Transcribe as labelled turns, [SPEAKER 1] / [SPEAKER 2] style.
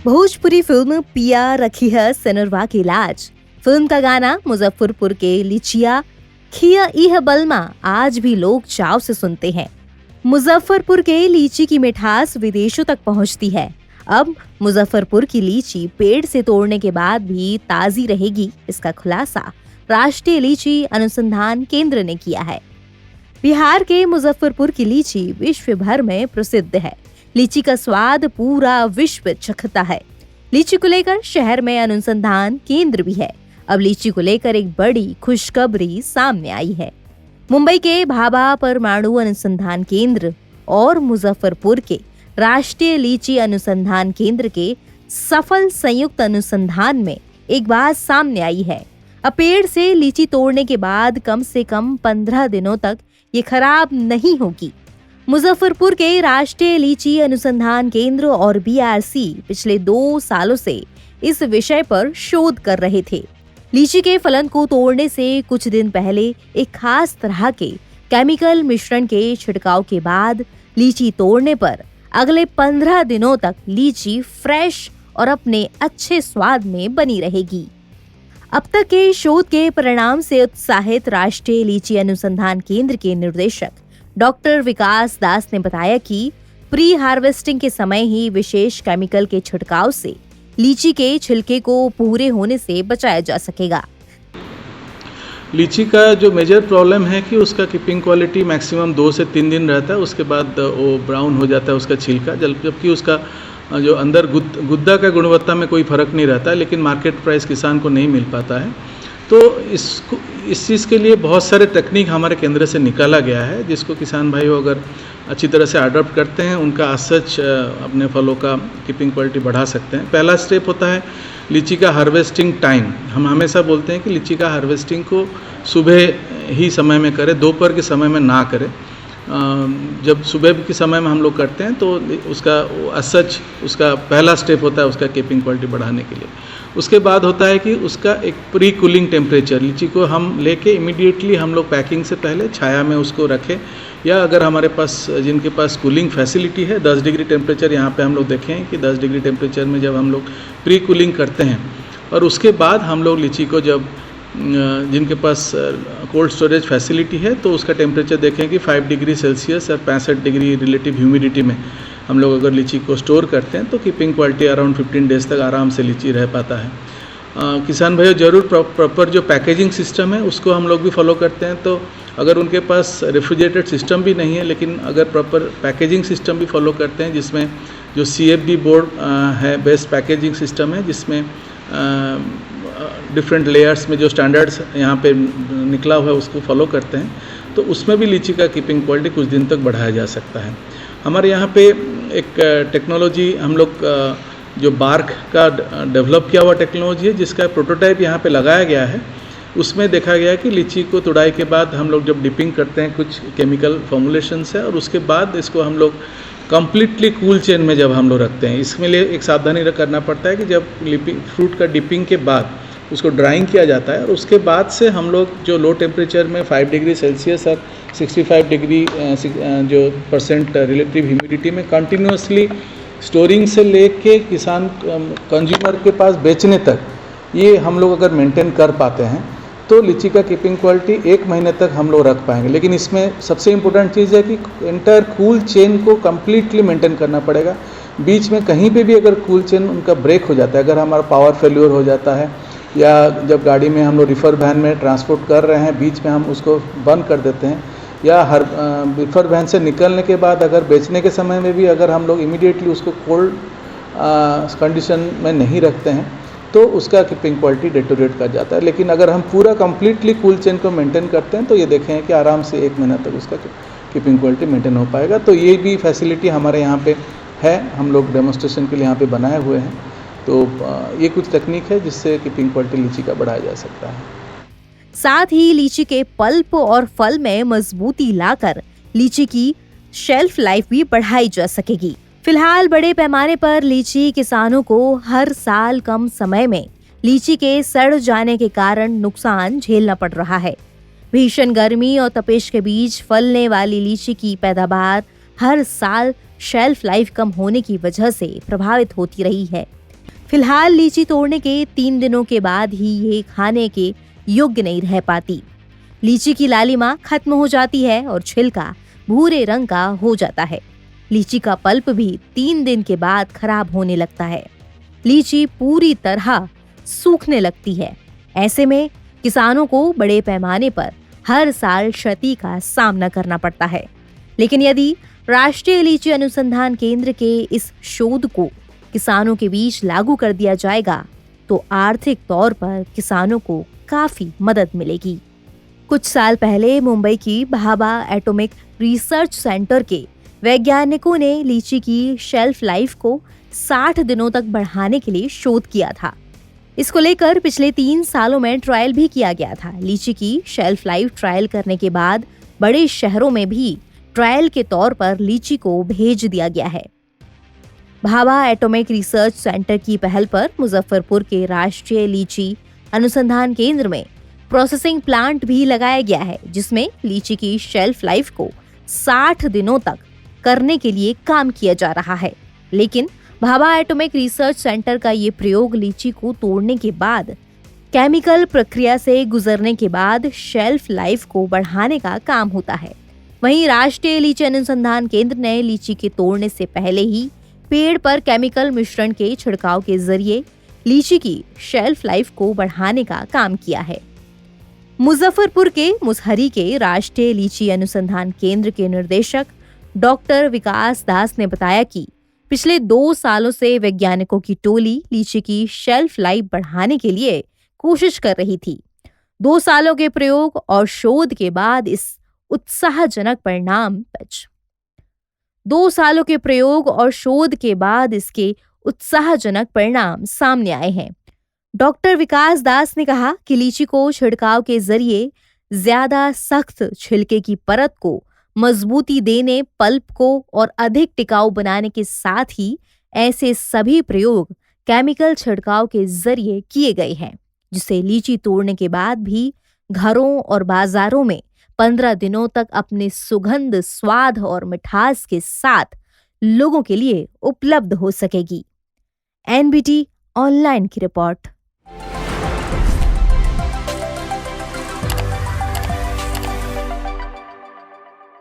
[SPEAKER 1] Bhojpuri film पिया रखी है सनरवा की लाज। फिल्म का गाना मुजफ्फरपुर के लिचिया खिया इह बलमा आज भी लोग चाव से सुनते हैं। मुजफ्फरपुर के लीची की मिठास विदेशों तक पहुंचती है। अब मुजफ्फरपुर की लीची पेड़ से तोड़ने के बाद भी ताजी रहेगी, इसका खुलासा राष्ट्रीय लीची अनुसंधान केंद्र ने किया है। बिहार के मुजफ्फरपुर की लीची विश्व भर में प्रसिद्ध है। लीची का स्वाद पूरा विश्व चखता है। लीची को लेकर शहर में अनुसंधान केंद्र भी है। अब लीची को लेकर एक बड़ी खुशखबरी सामने आई है। मुंबई के भाभा परमाणु अनुसंधान केंद्र और मुजफ्फरपुर के राष्ट्रीय लीची अनुसंधान केंद्र के सफल संयुक्त अनुसंधान में एक बात सामने आई है। अब पेड़ से लीची तोड़ने के बाद कम से कम 15 दिनों तक ये खराब नहीं होगी। मुजफ्फरपुर के राष्ट्रीय लीची अनुसंधान केंद्र और बीआरसी पिछले 2 सालों से इस विषय पर शोध कर रहे थे। लीची के फलन को तोड़ने से कुछ दिन पहले एक खास तरह के केमिकल मिश्रण के छिड़काव के बाद लीची तोड़ने पर अगले 15 दिनों तक लीची फ्रेश और अपने अच्छे स्वाद में बनी रहेगी। अब तक के शोध के परिणाम से उत्साहित राष्ट्रीय लीची अनुसंधान केंद्र के निर्देशक डॉक्टर विकास दास ने बताया कि प्री हार्वेस्टिंग के समय ही विशेष केमिकल के छिड़काव से लीची के छिलके को पूरे होने से बचाया जा सकेगा।
[SPEAKER 2] लीची का जो मेजर प्रॉब्लम है कि उसका कीपिंग क्वालिटी मैक्सिमम 2 से 3 दिन रहता है, उसके बाद वो ब्राउन हो जाता है उसका छिलका, जबकि उसका जो अंदर गुद्दा का गुणवत्ता में कोई फ़र्क नहीं रहता है, लेकिन मार्केट प्राइस किसान को नहीं मिल पाता है। तो इस चीज़ के लिए बहुत सारे टेक्निक हमारे केंद्र से निकाला गया है, जिसको किसान भाई अगर अच्छी तरह से अडॉप्ट करते हैं उनका सच अपने फलों का कीपिंग क्वालिटी बढ़ा सकते हैं। पहला स्टेप होता है लीची का हार्वेस्टिंग टाइम। हम हमेशा बोलते हैं कि लीची का हार्वेस्टिंग को सुबह ही समय में करें, दोपहर के समय में ना करें। जब सुबह के समय में हम लोग करते हैं तो उसका सच उसका पहला स्टेप होता है उसका कीपिंग क्वालिटी बढ़ाने के लिए। उसके बाद होता है कि उसका एक प्री कूलिंग टेम्परेचर, लीची को हम लेके इमीडिएटली हम लोग पैकिंग से पहले छाया में उसको रखें, या अगर हमारे पास जिनके पास कूलिंग फैसिलिटी है 10 डिग्री टेम्परेचर, यहाँ पे हम लोग देखें कि 10 डिग्री टेम्परेचर में जब हम लोग प्री कूलिंग करते हैं और उसके बाद हम लोग लीची को जब जिनके पास कोल्ड स्टोरेज फैसिलिटी है तो उसका टेम्परेचर देखें कि 5 डिग्री सेल्सियस और 65 डिग्री रिलेटिव ह्यूमिडिटी में हम लोग अगर लीची को स्टोर करते हैं तो कीपिंग क्वालिटी अराउंड 15 डेज तक आराम से लीची रह पाता है। किसान भाइयों ज़रूर प्रॉपर जो पैकेजिंग सिस्टम है उसको हम लोग भी फॉलो करते हैं। तो अगर उनके पास रेफ्रिजरेटेड सिस्टम भी नहीं है, लेकिन अगर प्रॉपर पैकेजिंग सिस्टम भी फॉलो करते हैं, जिसमें जो CFB बोर्ड है बेस्ट पैकेजिंग सिस्टम है, जिसमें डिफरेंट लेयर्स में जो स्टैंडर्ड्स यहाँ पे निकला हुआ है उसको फॉलो करते हैं, तो उसमें भी लीची का कीपिंग क्वालिटी कुछ दिन तक बढ़ाया जा सकता है। हमारे यहाँ पे एक टेक्नोलॉजी हम लोग जो बार्क का डेवलप किया हुआ टेक्नोलॉजी है, जिसका प्रोटोटाइप यहाँ पे लगाया गया है। उसमें देखा गया कि लीची को तुड़ाई के बाद हम लोग जब डिपिंग करते हैं कुछ केमिकल फॉर्मुलेशन से, और उसके बाद इसको हम लोग कम्प्लीटली कूल चेन में जब हम लोग रखते हैं, इसमें लिए एक सावधानी करना पड़ता है कि जब फ्रूट का डिपिंग के बाद उसको ड्राइंग किया जाता है और उसके बाद से हम लोग जो लो टेम्परेचर में 5 डिग्री सेल्सियस और 65 डिग्री जो % रिलेटिव ह्यूमिडिटी में कंटिन्यूसली स्टोरिंग से लेके किसान कंज्यूमर के पास बेचने तक ये हम लोग अगर मेंटेन कर पाते हैं तो लीची का कीपिंग क्वालिटी 1 महीने तक हम लोग रख पाएंगे। लेकिन इसमें सबसे इम्पोर्टेंट चीज़ है कि एंटायर कूल चेन को कम्प्लीटली मेंटेन करना पड़ेगा। बीच में कहीं पे भी अगर कूल चेन उनका ब्रेक हो जाता है, अगर हमारा पावर फेल्यूर हो जाता है, या जब गाड़ी में हम लोग रिफ़र वैन में ट्रांसपोर्ट कर रहे हैं बीच में हम उसको बंद कर देते हैं, या हर रिफ़र वैन से निकलने के बाद अगर बेचने के समय में भी अगर हम लोग इमीडिएटली उसको कोल्ड कंडीशन में नहीं रखते हैं तो उसका कीपिंग क्वालिटी डेटोरेट कर जाता है। लेकिन अगर हम पूरा कम्प्लीटली कूल चेन को मेंटेन करते हैं तो ये देखें कि आराम से 1 महीना तक उसका कीपिंग क्वालिटी मेंटेन हो पाएगा। तो ये भी फैसिलिटी हमारे यहाँ पे है, हम लोग डेमोन्स्ट्रेशन के लिए यहाँ पे बनाए हुए हैं। तो ये कुछ तकनीक है जिससे कीपिंग क्वालिटी लीची का बढ़ाया जा सकता है।
[SPEAKER 1] साथ ही लीची के पल्प और फल में मजबूती लाकर लीची की शेल्फ लाइफ भी बढ़ाई जा सकेगी। फिलहाल बड़े पैमाने पर लीची किसानों को हर साल कम समय में लीची के सड़ जाने के कारण नुकसान झेलना पड़ रहा है। भीषण गर्मी और तपिश के बीच फलने वाली लीची की पैदावार हर साल शेल्फ लाइफ कम होने की वजह से प्रभावित होती रही है। फिलहाल लीची तोड़ने के 3 दिनों के बाद ही ये खाने के योग्य नहीं रह पाती। लीची की लालिमा खत्म हो जाती है और छिलका भूरे रंग का हो जाता है। लीची का पल्प भी 3 दिन के बाद खराब होने लगता है। लीची पूरी तरह सूखने लगती है। ऐसे में किसानों को बड़े पैमाने पर हर साल क्षति का सामना करना पड़ता है। लेकिन यदि राष्ट्रीय लीची अनुसंधान केंद्र के इस शोध को किसानों के बीच लागू कर दिया जाएगा तो आर्थिक तौर पर किसानों को काफी मदद मिलेगी। कुछ साल पहले मुंबई की भाभा एटॉमिक रिसर्च सेंटर के वैज्ञानिकों ने लीची की शेल्फ लाइफ को 60 दिनों तक बढ़ाने के लिए शोध किया था। इसको लेकर पिछले 3 सालों में ट्रायल भी किया गया था। लीची की शेल्फ लाइफ ट्रायल करने के बाद बड़े शहरों में भी ट्रायल के तौर पर लीची को भेज दिया गया है। भाभा एटॉमिक रिसर्च सेंटर की पहल पर मुजफ्फरपुर के राष्ट्रीय लीची अनुसंधान केंद्र में प्रोसेसिंग प्लांट भी लगाया गया है, जिसमें लीची की शेल्फ लाइफ को 60 दिनों तक करने के लिए काम किया जा रहा है। लेकिन भाभा एटॉमिक रिसर्च सेंटर का ये प्रयोग लीची को तोड़ने के बाद केमिकल प्रक्रिया से गुजरने के बाद शेल्फ लाइफ को बढ़ाने का काम होता है। वहीं राष्ट्रीय लीची अनुसंधान केंद्र ने लीची के तोड़ने से पहले ही पेड़ पर केमिकल मिश्रण के छिड़काव के जरिए लीची की शेल्फ लाइफ को बढ़ाने का काम किया है। मुजफ्फरपुर के मुसहरी के राष्ट्रीय लीची अनुसंधान केंद्र के निर्देशक डॉक्टर विकास दास ने बताया कि पिछले 2 सालों से वैज्ञानिकों की टोली लीची की शेल्फ लाइफ बढ़ाने के लिए कोशिश कर रही थी। 2 सालों के प्रयोग और शोध के बाद इसके उत्साहजनक परिणाम सामने आए हैं। डॉक्टर विकास दास ने कहा कि लीची को छिड़काव के जरिए ज्यादा सख्त छिलके की परत को मजबूती देने, पल्प को और अधिक टिकाऊ बनाने के साथ ही ऐसे सभी प्रयोग केमिकल छिड़काव के जरिए किए गए हैं, जिससे लीची तोड़ने के बाद भी घरों और बाजारों में 15 दिनों तक अपने सुगंध, स्वाद और मिठास के साथ लोगों के लिए उपलब्ध हो सकेगी। एनबीटी ऑनलाइन की रिपोर्ट।